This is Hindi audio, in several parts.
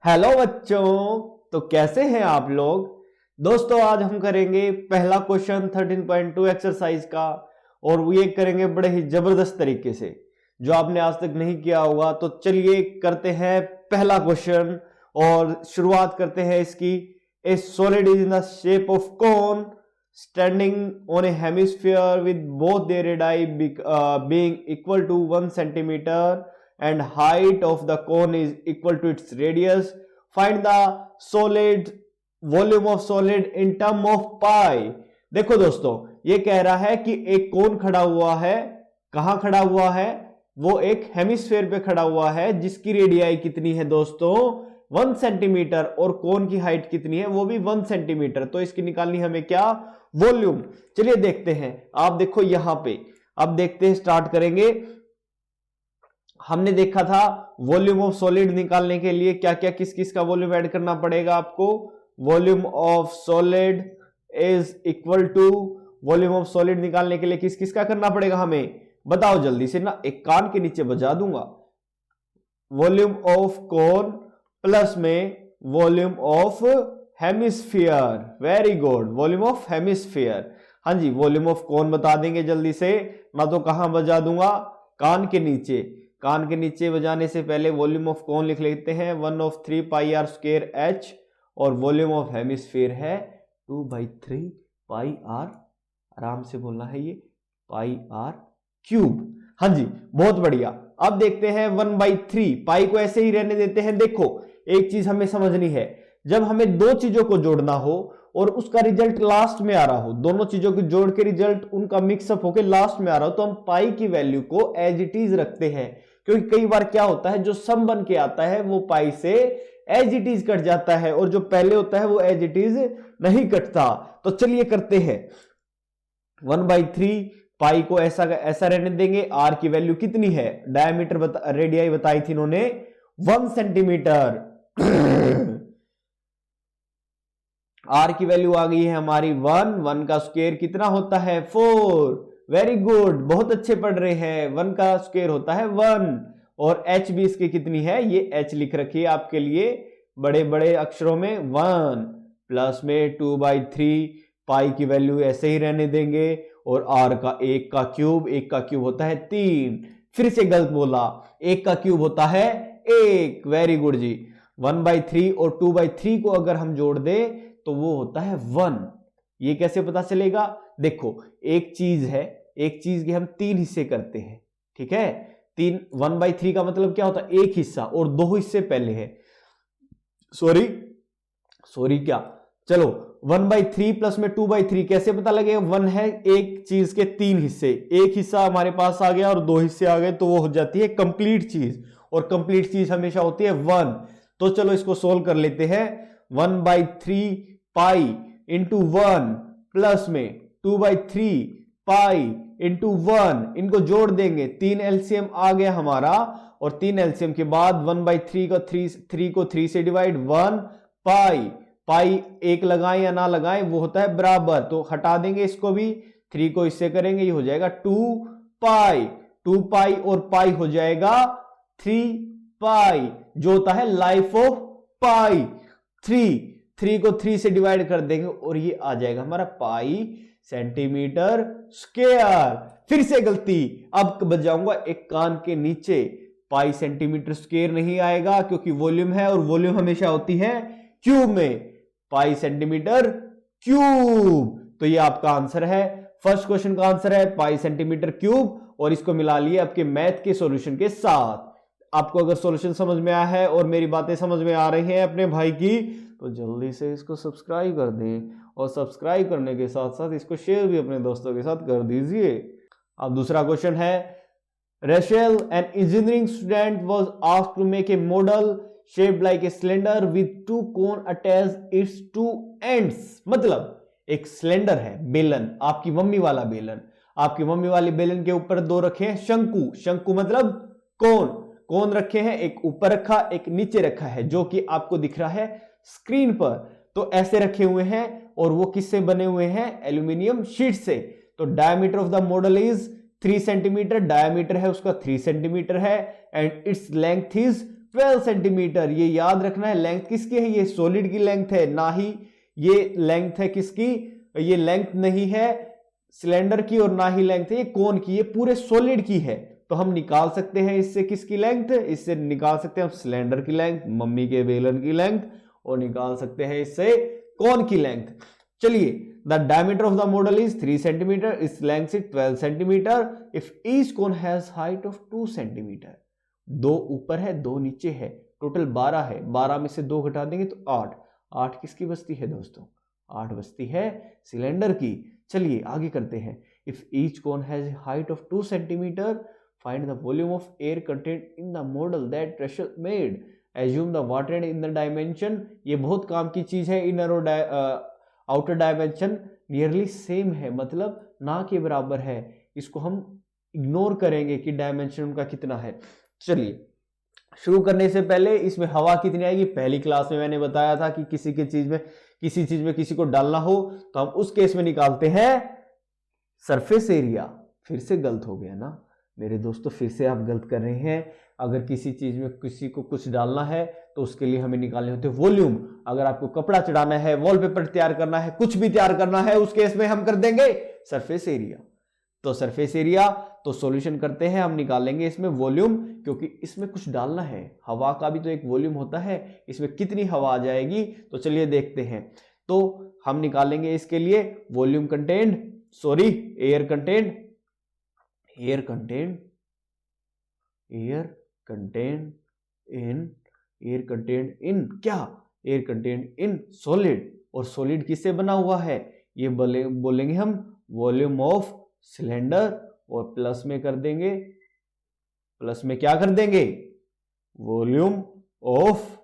हेलो बच्चों। तो कैसे हैं आप लोग। दोस्तों आज हम करेंगे पहला क्वेश्चन 13.2 एक्सरसाइज का, और वो ये करेंगे बड़े ही जबरदस्त तरीके से जो आपने आज तक नहीं किया होगा। तो चलिए करते हैं पहला क्वेश्चन और शुरुआत करते हैं इसकी। ए solid is in the shape of cone standing on A hemisphere with both there radii being equal to 1 centimeter and height of the cone is equal to its radius. Find the solid volume of solid in term of pi. देखो दोस्तों, ये कह रहा है कि एक कोन खड़ा हुआ है। कहां खड़ा हुआ है? वो एक हेमिस्फेयर पे खड़ा हुआ है जिसकी रेडियाई कितनी है दोस्तों? 1 सेंटीमीटर, और कोन की हाइट कितनी है? वो भी 1 सेंटीमीटर। तो इसकी निकालनी हमें क्या? वॉल्यूम। चलिए देखते हैं। आप देखो यहां पे, अब देखते हैं, स्टार्ट करेंगे। हमने देखा था वॉल्यूम ऑफ सॉलिड निकालने के लिए क्या क्या किस किस का वॉल्यूम ऐड करना पड़ेगा आपको। Volume of solid is equal to, volume of solid निकालने के लिए किस किस का करना पड़ेगा हमें? बताओ जल्दी से ना, एक कान के नीचे बजा दूंगा। वॉल्यूम ऑफ कोन प्लस में volume of hemisphere. Very good, volume of hemisphere. हाँ जी, वॉल्यूम ऑफ कोन बता देंगे जल्दी से ना, तो कहां बजा दूंगा? कान के नीचे। कान के नीचे बजाने से पहले वॉल्यूम ऑफ कोन लिख लेते हैं 1/3 पाई आर स्क्वायर एच, और वॉल्यूम ऑफ हेमिस्फीयर है 2/3 पाई आर, आराम से बोलना है ये, पाई आर क्यूब। हाँ जी, बहुत बढ़िया। अब देखते हैं 1/3 पाई को ऐसे ही रहने देते हैं। देखो एक चीज हमें समझनी है, जब हमें दो चीजों को जोड़ना हो और उसका रिजल्ट लास्ट में आ रहा हो, दोनों चीजों को जोड़ के रिजल्ट उनका मिक्सअप होकर लास्ट में आ रहा हो, तो हम पाई की वैल्यू को एज इट इज रखते हैं। क्योंकि कई बार क्या होता है, जो सम बन के आता है वो पाई से एज इट इज कट जाता है, और जो पहले होता है वो एज इट इज नहीं कटता। तो चलिए करते हैं। 1/3 पाई को ऐसा ऐसा रहने देंगे। आर की वैल्यू कितनी है? डायमीटर रेडियाई बताई थी इन्होंने 1 सेंटीमीटर। आर की वैल्यू आ गई है हमारी 1 का स्क्वायर कितना होता है? 4। वेरी गुड, बहुत अच्छे पढ़ रहे हैं। 1 का स्क्वायर होता है 1, और एच भी इसकी कितनी है? ये एच लिख रखी है आपके लिए बड़े बड़े अक्षरों में 1, प्लस में 2/3 पाई की वैल्यू ऐसे ही रहने देंगे, और आर का 1 का क्यूब होता है 3। फिर से गलत बोला, 1 का क्यूब होता है 1। वेरी गुड जी। 1/3 और 2/3 को अगर हम जोड़ दें तो वो होता है 1। ये कैसे पता चलेगा? देखो एक चीज है, एक चीज के हम 3 हिस्से करते हैं, ठीक है? 1/3 का मतलब क्या होता है? एक हिस्सा, और 2 हिस्से पहले है। सॉरी क्या, चलो 1/3 प्लस में 2/3 कैसे पता लगेगा? 1 है एक चीज के 3 हिस्से, एक हिस्सा हमारे पास आ गया और 2 हिस्से आ गए, तो वो हो जाती है कंप्लीट चीज, और कंप्लीट चीज हमेशा होती है 1। तो चलो इसको सोल्व कर लेते हैं। 1/3 पाई इंटू 1 प्लस में 2/3 पाई इंटू 1, इनको जोड़ देंगे, 3 एलसीएम आ गया हमारा, और 3 एलसीएम के बाद 1/3 का 3 को 3 से डिवाइड 1 पाई 1 लगाएं या ना लगाएं वो होता है बराबर, तो हटा देंगे इसको भी, 3 को इससे करेंगे, ये हो जाएगा 2 पाई और पाई हो जाएगा 3 पाई, जो होता है लाइफ ऑफ पाई। 3 को 3 से डिवाइड कर देंगे और ये आ जाएगा हमारा पाई सेंटीमीटर स्क्वायर। फिर से गलती, अब बजाऊंगा एक कान के नीचे, पाई सेंटीमीटर स्क्वायर नहीं आएगा क्योंकि वॉल्यूम है, और वॉल्यूम हमेशा होती है क्यूब में, पाई सेंटीमीटर क्यूब। तो ये आपका आंसर है, फर्स्ट क्वेश्चन का आंसर है पाई सेंटीमीटर क्यूब, और इसको मिला लिए आपके मैथ के सॉल्यूशन के साथ। आपको अगर सॉल्यूशन समझ में आया है और मेरी बातें समझ में आ रही हैं अपने भाई की, तो जल्दी से इसको सब्सक्राइब कर दें, और सब्सक्राइब करने के साथ साथ इसको शेयर भी अपने दोस्तों के साथ कर दीजिए। अब दूसरा क्वेश्चन है, Rachel an engineering student was asked to make a model shaped like a cylinder with 2 cone attached its 2 ends। मतलब एक सिलेंडर है, बेलन, आपकी मम्मी वाला बेलन, आपकी मम्मी वाली बेलन के ऊपर 2 रखे हैं शंकु मतलब कोन रखे हैं, एक ऊपर रखा एक नीचे रखा है, जो कि आपको दिख रहा है स्क्रीन पर। तो ऐसे रखे हुए हैं, और वो किससे बने हुए हैं? एल्यूमिनियम शीट से। तो diameter of the model is 3 centimetre, diameter है उसका 3 सेंटीमीटर है, and its length is 12 centimetre. ये याद रखना है, लेंथ किसकी है, ये सॉलिड की लेंथ है, ना ही ये लेंथ है किसकी, ये लेंथ नहीं है सिलेंडर की और ना ही लेंथ है ये कोन की, ये पूरे सॉलिड की है। तो हम निकाल सकते हैं इससे किसकी लेंथ, इससे निकाल सकते हैं हम सिलेंडर की लेंथ, मम्मी के बेलन की लेंथ, और निकाल सकते हैं इससे कोन की लेंथ। चलिए, the diameter of the model is 3 centimetre, इस length is 12 centimetre, if each cone has height of 2 centimetre. 2 ऊपर है 2 नीचे है, टोटल 12 है, 12 में से 2 घटा देंगे तो 8। 8 किसकी बचती है दोस्तों, 8 बचती है सिलेंडर की। चलिए आगे करते हैं, if each cone has height of 2 centimetre, find the volume of air content in the model that pressure made, assume the water and in the dimension. ये बहुत काम की चीज है, इनर और आउटर डायमेंशन नियरली सेम है, मतलब ना के बराबर है, इसको हम इग्नोर करेंगे कि डायमेंशन उनका कितना है। चलिए शुरू करने से पहले इसमें हवा कितनी आएगी, पहली क्लास में मैंने बताया था कि किसी चीज में किसी को डालना हो तो हम उस केस में निकालते हैं सरफेस एरिया। फिर से गलत हो गया ना मेरे दोस्तों, फिर से आप गलत कर रहे हैं। अगर किसी चीज में किसी को कुछ डालना है तो उसके लिए हमें निकालने होते हैं वॉल्यूम। अगर आपको कपड़ा चढ़ाना है, वॉलपेपर तैयार करना है, कुछ भी तैयार करना है, उस केस में हम कर देंगे सरफेस एरिया। तो सरफेस एरिया, तो सॉल्यूशन करते हैं, हम निकालेंगे इसमें वॉल्यूम, क्योंकि इसमें कुछ डालना है, हवा का भी तो एक वॉल्यूम होता है, इसमें कितनी हवा आ जाएगी। तो चलिए देखते हैं, तो हम निकालेंगे इसके लिए volume content, sorry air content in क्या, एयर कंटेंट इन सॉलिड। और सॉलिड किससे बना हुआ है, ये बोलेंगे हम वॉल्यूम ऑफ सिलेंडर, और प्लस में कर देंगे, प्लस में क्या कर देंगे, वॉल्यूम ऑफ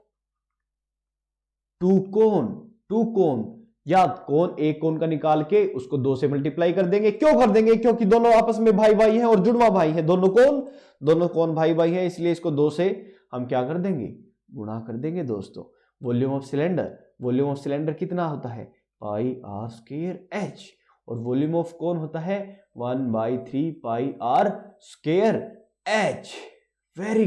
टू कोन, या कोन, एक कोन का निकाल के उसको 2 से मल्टीप्लाई कर देंगे। क्यों कर देंगे, क्योंकि दोनों आपस में भाई भाई हैं और जुड़वा भाई हैं, दोनों कोन भाई भाई हैं, इसलिए इसको 2 से हम क्या कर देंगे, गुणा कर देंगे दोस्तों। वॉल्यूम ऑफ सिलेंडर कितना होता है, पाई आर स्क्वायर एच, और वॉल्यूम ऑफ कोन होता है 1/3 pi r square h. Very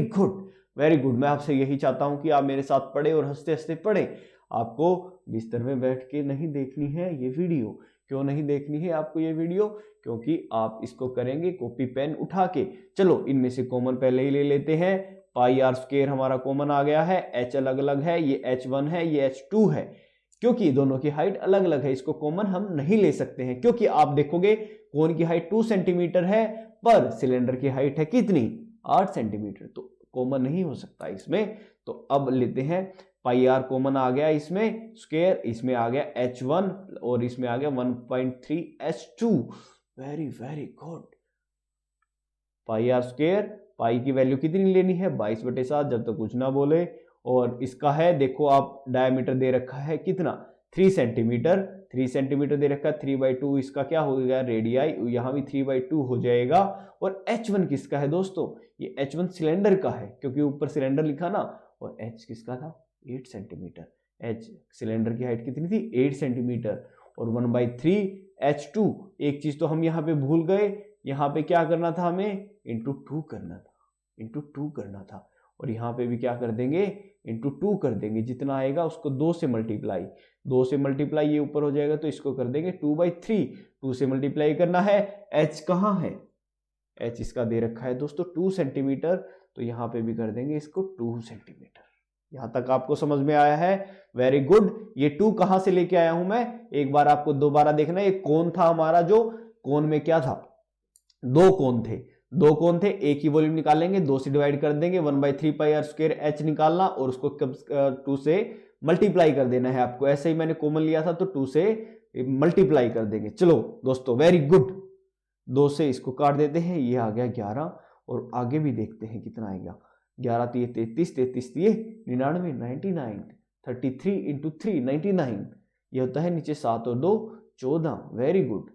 good, मैं आपसे यही चाहता हूं कि आप मेरे साथ पढ़े और हंसते हंसते पढ़े। आपको बिस्तर में बैठ के नहीं देखनी है ये वीडियो। क्यों नहीं देखनी है आपको ये वीडियो, क्योंकि आप इसको करेंगे कॉपी पेन उठा के। चलो इनमें से कॉमन पहले ही ले लेते हैं, पाई आर स्क्वायर हमारा कॉमन आ गया है, एच अलग अलग है, ये H1 है, ये H2 है, क्योंकि दोनों की हाइट अलग अलग है, इसको कॉमन हम नहीं ले सकते हैं, क्योंकि आप देखोगे कोन की हाइट 2 सेंटीमीटर है, पर सिलेंडर की हाइट है कितनी, 8 सेंटीमीटर, तो कॉमन नहीं हो सकता इसमें। तो अब लेते हैं, पाई आर कॉमन आ गया इसमें स्क्वायर, इसमें आ गया H1 और इसमें आ गया 1/3 H2। Very good, pi r square, pi की वैल्यू कितनी लेनी है, 22/7, जब तक कुछ ना बोले। और इसका है, देखो आप डायमीटर दे रखा है कितना, 3 सेंटीमीटर दे रखा है, 3/2 इसका क्या हो गया, रेडियाई, यहां भी 3/2 हो जाएगा। और H1 किसका है दोस्तों, ये H1 सिलेंडर का है, क्योंकि ऊपर सिलेंडर लिखा ना, और H किसका था, 8 सेंटीमीटर। H सिलेंडर की हाइट कितनी थी, 8 सेंटीमीटर, और 1/3 H2। एक चीज तो हम यहाँ पे भूल गए, यहाँ पे क्या करना था, हमें इंटू टू करना था, और यहाँ पे भी क्या कर देंगे, इंटू 2 कर देंगे, जितना आएगा उसको 2 से मल्टीप्लाई, ये ऊपर हो जाएगा तो इसको कर देंगे 2/3, 2 से मल्टीप्लाई करना है। H कहाँ है, H इसका दे रखा है दोस्तों 2 सेंटीमीटर, तो यहाँ पे भी कर देंगे इसको 2 सेंटीमीटर। यहां तक आपको समझ में आया है, वेरी गुड। ये 2 कहां से लेके आया हूं मैं, एक बार आपको दोबारा देखना है। एक कोन था हमारा, जो कोन में क्या था, 2 कोन थे, एक ही वॉल्यूम निकालेंगे, 2 से डिवाइड कर देंगे, 1/3 पाई आर स्क्वायर H निकालना, और उसको 2 से मल्टीप्लाई कर देना है आपको। ऐसे ही मैंने कॉमन लिया था तो 2 से मल्टीप्लाई कर देंगे। चलो दोस्तों वेरी गुड, 2 से इसको काट देते हैं, ये आ गया 11, और आगे भी देखते हैं कितना आएगा, 11 3 33, 33 99, 99, 33 इंटू 3 99, ये होता है नीचे 7 और 2 14। वेरी गुड,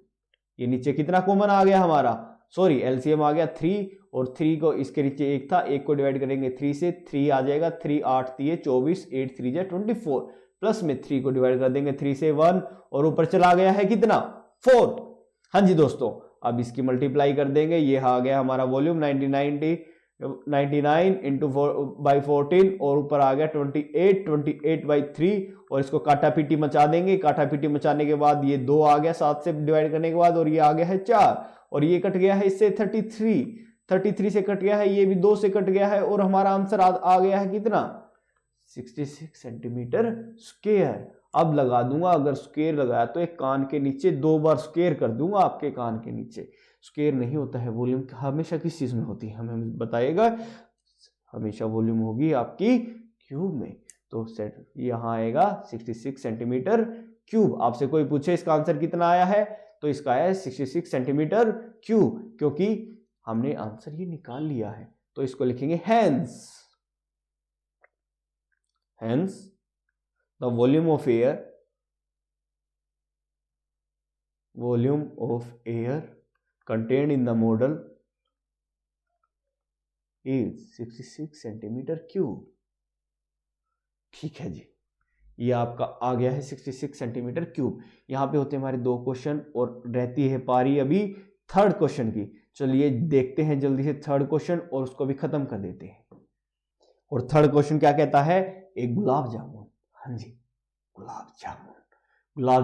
ये नीचे कितना कॉमन आ गया हमारा, सॉरी एलसीएम आ गया 3, और 3 को इसके नीचे 1 था, 1 को डिवाइड करेंगे 3 से, 3 आ जाएगा, 3 8 3 24, 8 3 24, प्लस में 3 को डिवाइड कर देंगे 3 से 1, और ऊपर चला गया है कितना 4। हाँ जी दोस्तों, अब इसकी मल्टीप्लाई कर देंगे, ये आ गया हमारा वॉल्यूम 90 99 इंटू बाई 14 और ऊपर आ गया 28 और इसको काटा पीटी मचा देंगे। काटा पीटी मचाने के बाद ये 2 आ गया 7 से डिवाइड करने के बाद, और ये आ गया है 4 और ये कट गया है इससे 33 से कट गया है, ये भी 2 से कट गया है और हमारा आंसर आ गया है कितना 66 सेंटीमीटर स्क्वायर। अब लगा दूंगा, अगर स्क्वायर लगाया तो एक कान के नीचे 2 बार स्क्वायर कर दूंगा आपके कान के नीचे। स्क्वायर नहीं होता है वॉल्यूम, हमेशा किस चीज में होती है हमें बताइएगा। हमेशा वॉल्यूम होगी आपकी क्यूब में। तो सेट यहां आएगा 66 सेंटीमीटर क्यूब। आपसे कोई पूछे इसका आंसर कितना आया है तो इसका आया है 66 सेंटीमीटर क्यूब, क्योंकि हमने आंसर ये निकाल लिया है। तो इसको लिखेंगे hence the volume of air contained in the model is 66 centimetre cube. ठीक है जी, ये आपका आ गया है 66 सेंटीमीटर क्यूब। यहां पे होते हैं हमारे 2 क्वेश्चन और रहती है पारी अभी 3rd क्वेश्चन की। चलिए देखते हैं जल्दी से 3rd क्वेश्चन और उसको भी खत्म कर देते हैं। और 3rd क्वेश्चन क्या कहता है, एक गुलाब जामुन, हाँ जी gulab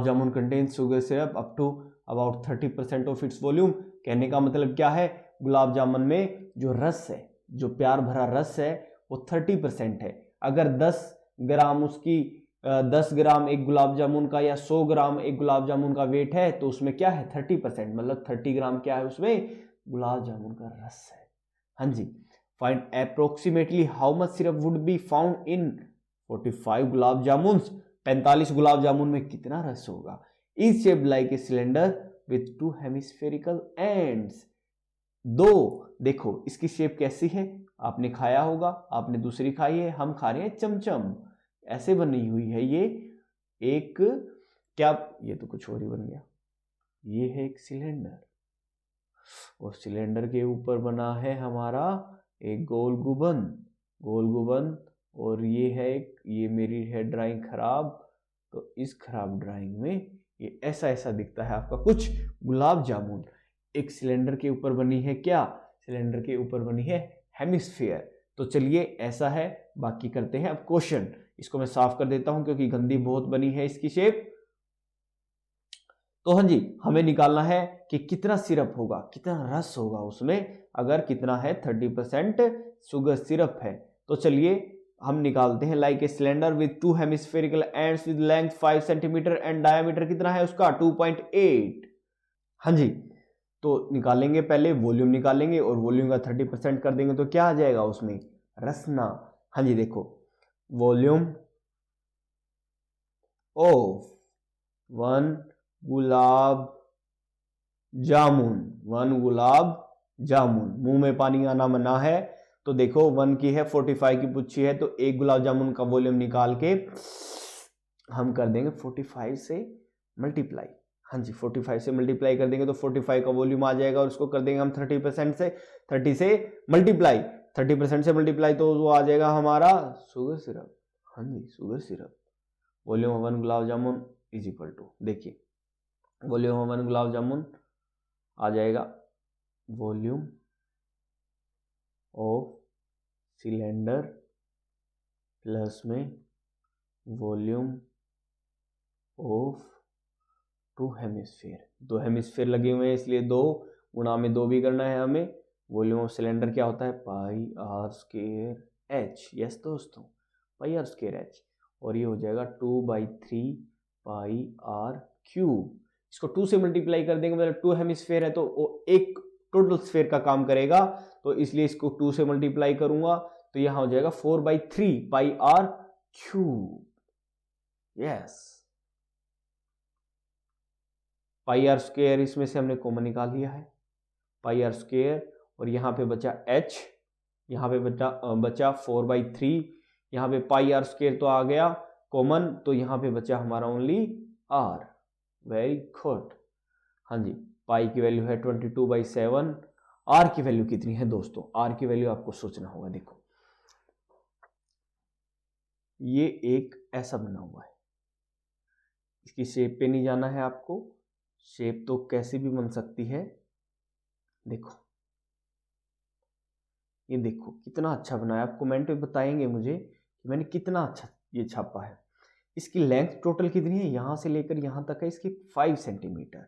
jamun contains sugar syrup up to about 30% of its volume. कहने का मतलब क्या है, गुलाब जामुन में जो रस है, जो प्यार भरा रस है वो 30% है। अगर 10 ग्राम उसकी 10 ग्राम एक गुलाब जामुन का या 100 ग्राम एक गुलाब जामुन का वेट है तो उसमें क्या है 30%, मतलब 30 ग्राम क्या है उसमें गुलाब जामुन का रस है। हाँ जी, find approximately how much syrup would be found in 45 gulab jamun. 45 gulab jamun में कितना रस होगा। Is shaped like a cylinder with 2 hemispherical ends. देखो इसकी शेप कैसी है, आपने खाया होगा, आपने दूसरी खाई है, हम खा रहे हैं चमचम, ऐसे बनी हुई है ये एक, क्या ये तो कुछ और ही बन गया। ये है एक सिलेंडर और सिलेंडर के ऊपर बना है हमारा एक गोल गुबन और ये है एक, ये मेरी है ड्राइंग खराब, तो इस खराब ड्राइंग में ये ऐसा दिखता है आपका कुछ गुलाब जामुन। एक सिलेंडर के ऊपर बनी है क्या, सिलेंडर के ऊपर बनी है हेमिस्फीयर। तो चलिए ऐसा है, बाकी करते हैं अब क्वेश्चन। इसको मैं साफ कर देता हूं क्योंकि गंदी बहुत बनी है इसकी शेप। तो हाँ जी, हमें निकालना है कि कितना सिरप होगा, कितना रस होगा उसमें, अगर कितना है 30% शुगर सिरप है। तो चलिए हम निकालते हैं। Like a cylinder with 2 hemispherical ends with length 5 centimetre and diameter कितना है उसका 2.8। हाँ जी, तो निकालेंगे, पहले वॉल्यूम निकालेंगे और वॉल्यूम का 30% कर देंगे तो क्या आ जाएगा उसमें रसना। हाँ जी देखो, वॉल्यूम ऑफ 1 गुलाब जामुन, मुंह में पानी आना मना है। तो देखो 1 की है 45 की पूछी है, तो एक गुलाब जामुन का वॉल्यूम निकाल के हम कर देंगे 45 से मल्टीप्लाई। हाँ जी, 45 से मल्टीप्लाई कर देंगे तो 45 का वॉल्यूम आ जाएगा और उसको कर देंगे हम 30% से, 30 से मल्टीप्लाई, 30% से मल्टीप्लाई तो वो आ जाएगा हमारा शुगर सिरप। हाँ जी, sugar syrup. Volume of 1 gulab jamun is equal to, देखिए वॉल्यूम ऑफ 1 गुलाब जामुन आ जाएगा वॉल्यूम ऑफ सिलेंडर प्लस में वॉल्यूम ऑफ 2 हेमिस्फीयर। 2 हेमिस्फीयर लगे हुए हैं इसलिए 2 गुणा में 2 भी करना है हमें। वॉल्यूम ऑफ सिलेंडर क्या होता है pi r square H. Yes दोस्तों, पाई आर स्क्वायर एच, और ये हो जाएगा 2/3 पाई आर क्यूब। इसको 2 से मल्टीप्लाई कर देंगे, मतलब 2 हेमिस्फीयर है तो वो एक टोटल स्फीयर का काम करेगा, तो इसलिए इसको 2 से मल्टीप्लाई करूंगा तो यहां हो जाएगा 4/3 pi r cube. Yes, pi r square इसमें से हमने कॉमन निकाल लिया है, पाई आर स्क्वायर, और यहां पे बचा h, यहां पे बचा 4/3, यहां पे पाई आर स्क्वायर तो आ गया कॉमन, तो यहां पे बचा हमारा ओनली r। Very good. हाँ जी, पाई की वैल्यू है 22/7। आर की वैल्यू कितनी है दोस्तों, आर की वैल्यू आपको सोचना होगा। देखो ये एक ऐसा बना हुआ है, इसकी शेप पे नहीं जाना है आपको, शेप तो कैसे भी बन सकती है। देखो ये देखो कितना अच्छा बनाया, आप कमेंट में बताएंगे मुझे कि मैंने कितना अच्छा ये छापा है। इसकी लेंथ टोटल कितनी है, यहां से लेकर यहां तक है इसकी 5 सेंटीमीटर।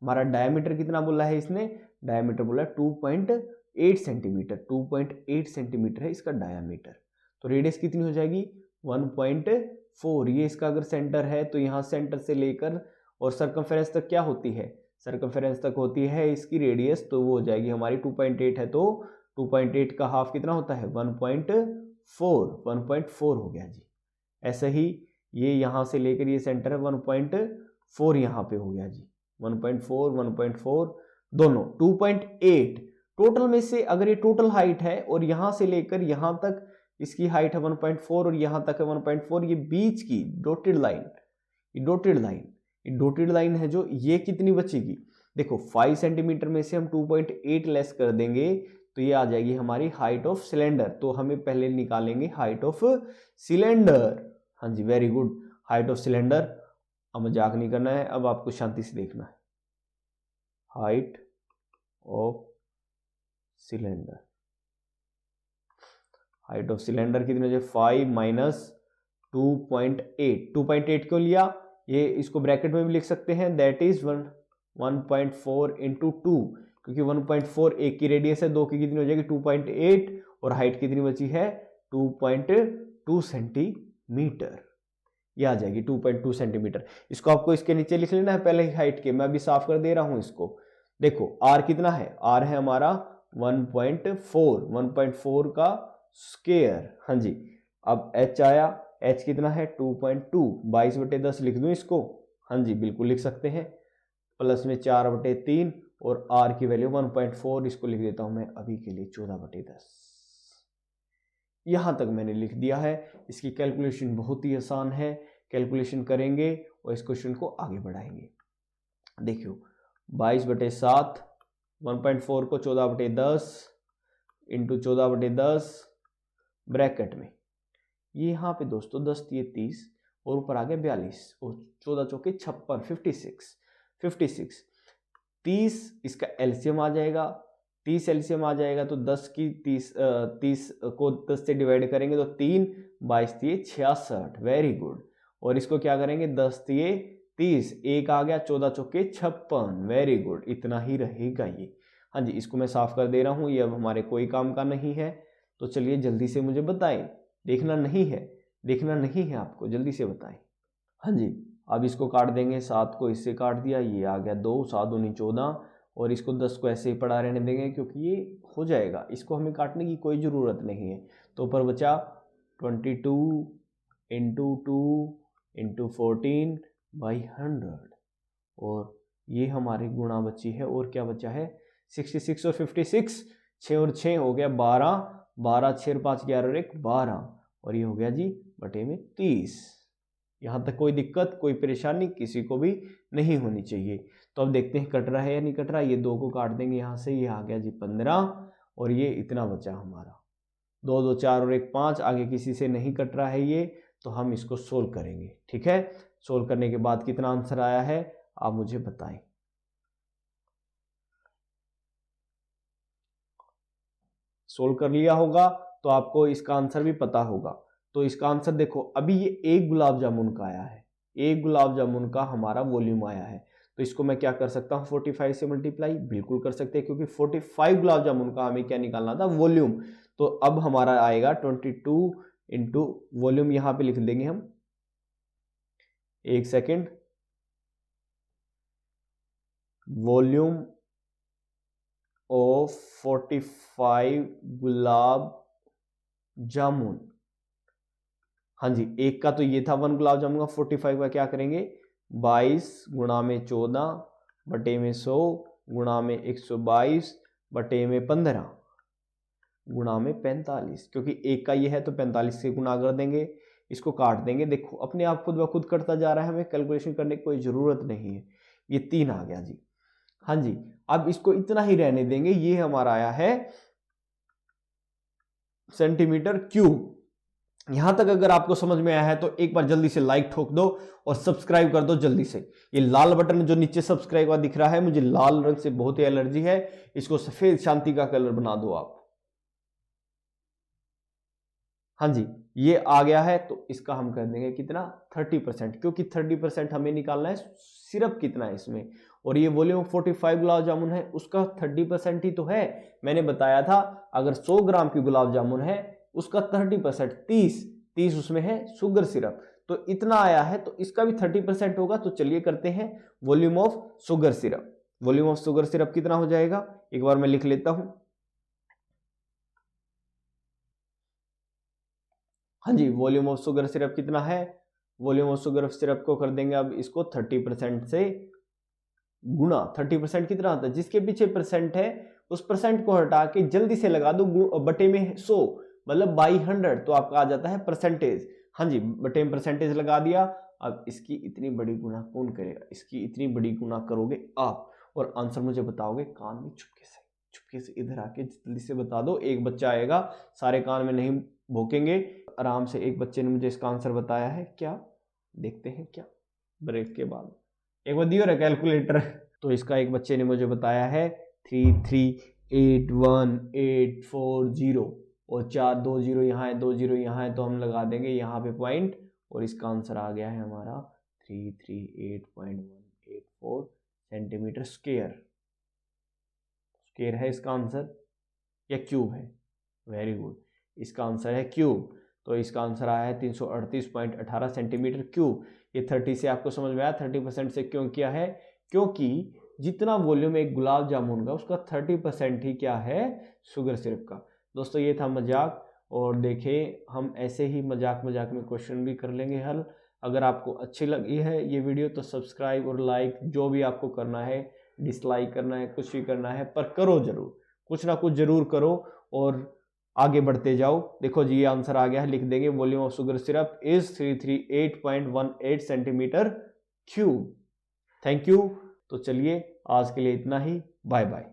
हमारा डायमीटर कितना बोला है इसने, डायमीटर बोला 2.8 सेंटीमीटर, 2.8 सेंटीमीटर है इसका डायमीटर। तो रेडियस कितनी हो जाएगी 1.4। ये इसका अगर सेंटर है तो यहाँ सेंटर से लेकर और सर्कमफेरेंस तक क्या होती है, सर्कमफेरेंस तक होती है इसकी रेडियस, तो वो हो जाएगी हमारी 2.8 है, तो 2.8 का हाफ कितना होता है 1.4 हो गया जी। ऐसे ही ये यहाँ से लेकर ये सेंटर है 1.4 यहाँ पे हो गया जी, 1.4 दोनों 2.8 टोटल में से। अगर ये टोटल हाइट है और यहाँ से लेकर यहाँ तक इसकी हाइट है 1.4 और यहाँ तक है 1.4, ये बीच की डॉटेड लाइन, ये डॉटेड लाइन है जो, ये कितनी बचेगी देखो 5 सेंटीमीटर में से हम 2.8 लेस कर देंगे तो ये आ जाएगी हमारी हाइट ऑफ सिलेंडर। तो हमें पहले निकालेंगे हाइट ऑफ सिलेंडर। हाँ जी very good, height of cylinder. अब मजाक नहीं करना है, अब आपको शांति से देखना है। Height of cylinder, height of cylinder कितनी हो जाए 5 माइनस 2.8। 2.8 क्यों लिया, ये इसको ब्रैकेट में भी लिख सकते हैं, दैट इज 1.4 इंटू 2, क्योंकि 1.4 एक की रेडियस है, दो की कितनी हो जाएगी 2.8 और हाइट कितनी बची है 2.2 सेंटीमीटर, ये आ जाएगी 2.2 सेंटीमीटर। इसको आपको इसके नीचे लिख लेना है पहले ही हाइट के, मैं अभी साफ कर दे रहा हूं इसको। देखो r कितना है, r है हमारा 1.4 का स्क्वायर। हाँ जी, अब h आया, h कितना है 2.2, 22/10 लिख दूं इसको। हाँ जी बिल्कुल लिख सकते हैं, प्लस में 4/3 और r की वैल्यू 1.4, इसको लिख देता हूं मैं अभी के लिए 14/10। यहां तक मैंने लिख दिया है। इसकी कैलकुलेशन बहुत ही आसान है, कैलकुलेशन करेंगे और इस क्वेश्चन को आगे बढ़ाएंगे। देखियो 22/7, 1.4 को 14/10 इंटू 14/10 ब्रैकेट में, ये यहाँ पे दोस्तों 10 × 30 और ऊपर आ गया 42 और 14 चौके 56, 56 30 इसका एलसीएम आ जाएगा, 30 एलसीएम आ जाएगा तो 10 की 30 को 10 से डिवाइड करेंगे तो 3, 22 × 66, वेरी गुड। और इसको क्या करेंगे 10 × 30, एक आ गया 14 चौके 56, वेरी गुड, इतना ही रहेगा ये। हाँ जी, इसको मैं साफ कर दे रहा हूँ, ये अब हमारे कोई काम का नहीं है। तो चलिए जल्दी से मुझे बताएं, देखना नहीं है आपको, जल्दी से बताएं। हाँ जी, अब इसको काट देंगे, 7 को इससे काट दिया, ये आ गया 2, 7 दूनी 14 और इसको 10 को ऐसे ही पड़ा रहने देंगे क्योंकि ये हो जाएगा, इसको हमें काटने की कोई ज़रूरत नहीं है। तो ऊपर बचा 22 × 2 × 14/100 और ये हमारी गुणा बची है, और क्या बचा है 66 और 56, 6 और 6 हो गया 12, 12 6 और 5 11 और 1 12 और ये हो गया जी बटे में 30। यहाँ तक कोई दिक्कत, कोई परेशानी किसी को भी नहीं होनी चाहिए। तो अब देखते हैं कट रहा है या नहीं कट रहा। ये 2 को काट देंगे यहाँ से, ये आ गया जी 15 और ये इतना बचा हमारा 2 2 4 और 1 5, आगे किसी से नहीं कट रहा है ये, तो हम इसको सोल्व करेंगे। ठीक है, सोल्व करने के बाद कितना आंसर आया है आप मुझे बताएं। सोल्व कर लिया होगा तो आपको इसका आंसर भी पता होगा। तो इसका आंसर देखो, अभी ये एक गुलाब जामुन का आया है, एक गुलाब जामुन का हमारा वॉल्यूम आया है, तो इसको मैं क्या कर सकता हूँ 45 से मल्टीप्लाई, बिल्कुल कर सकते हैं, क्योंकि 45 गुलाब जामुन का हमें क्या निकालना था वॉल्यूम। तो अब हमारा आएगा 22 इंटू वॉल्यूम, यहाँ पे लिख देंगे हम, एक second, volume of 45 gulab jamun. हाँ जी, एक का तो ये था 1 गुलाब जामुन का, 45 का क्या करेंगे 22 गुणा में 14 बटे में 100 गुणा में 122 बटे में 15 गुणा में 45, क्योंकि एक का ये है तो 45 से गुणा कर देंगे, इसको काट देंगे। देखो अपने आप खुद ब खुद कटता जा रहा है, हमें कैलकुलेशन करने की कोई ज़रूरत नहीं है। ये 3 आ गया जी। हाँ जी, अब इसको इतना ही रहने देंगे, ये हमारा आया है सेंटीमीटर क्यूब। यहां तक अगर आपको समझ में आया है तो एक बार जल्दी से लाइक ठोक दो और सब्सक्राइब कर दो जल्दी से। ये लाल बटन जो नीचे सब्सक्राइब का दिख रहा है, मुझे लाल रंग से बहुत ही एलर्जी है, इसको सफेद शांति का कलर बना दो आप। हाँ जी, ये आ गया है तो इसका हम कर देंगे कितना 30%, क्योंकि 30% हमें निकालना है सिरप कितना है इसमें, और ये वॉल्यूम 45 गुलाब जामुन है उसका 30% ही तो है। मैंने बताया था अगर 100 ग्राम की गुलाब जामुन है उसका 30% 30 उसमें है शुगर सिरप, तो इतना आया है तो इसका भी 30% होगा। तो चलिए करते हैं volume of sugar syrup. Volume of sugar syrup कितना हो जाएगा, एक बार मैं लिख लेता हूं। हाँ जी, वॉल्यूम ऑफ शुगर सिरप कितना है, वॉल्यूम ऑफ शुगर सिरप को कर देंगे अब इसको 30% से गुणा। 30% कितना होता है, जिसके पीछे परसेंट है उस परसेंट को हटा के जल्दी से लगा दो बटे में 100, मतलब बाई 100, तो आपका आ जाता है परसेंटेज। हाँ जी, बटे में परसेंटेज लगा दिया। अब इसकी इतनी बड़ी गुणा कौन करेगा, इसकी इतनी बड़ी गुणा करोगे आप, और आंसर मुझे बताओगे कान में चुपके से इधर आके जल्दी से बता दो। एक बच्चा आएगा, सारे कान में नहीं भोंकेंगे, आराम से। एक बच्चे ने मुझे इसका आंसर बताया है, क्या देखते हैं क्या ब्रेक के बाद, एक बार दियो रे कैलकुलेटर। तो इसका एक बच्चे ने मुझे बताया है 338180, और 4 2 0 यहाँ है, 2 0 यहाँ है, तो हम लगा देंगे यहाँ पे पॉइंट, और इसका आंसर आ गया है हमारा 338.184 सेंटीमीटर स्क्वायर। स्क्वायर है इसका आंसर या क्यूब है, वेरी गुड, इसका आंसर है क्यूब। तो इसका आंसर आया है 338.18 सेंटीमीटर क्यूब। ये 30 से आपको समझ में आया 30% से क्यों किया है, क्योंकि जितना वॉल्यूम एक गुलाब जामुन का उसका 30% ही क्या है शुगर सिरप का। दोस्तों ये था मजाक, और देखें हम ऐसे ही मजाक में क्वेश्चन भी कर लेंगे हल। अगर आपको अच्छी लगी है ये वीडियो तो सब्सक्राइब और लाइक जो भी आपको करना है, डिसलाइक करना है, कुछ भी करना है, पर करो जरूर, कुछ ना कुछ जरूर करो और आगे बढ़ते जाओ। देखो जी ये आंसर आ गया है, लिख देंगे volume of sugar syrup is 338.18 centimetre cube. Thank you. तो चलिए आज के लिए इतना ही, बाय बाय।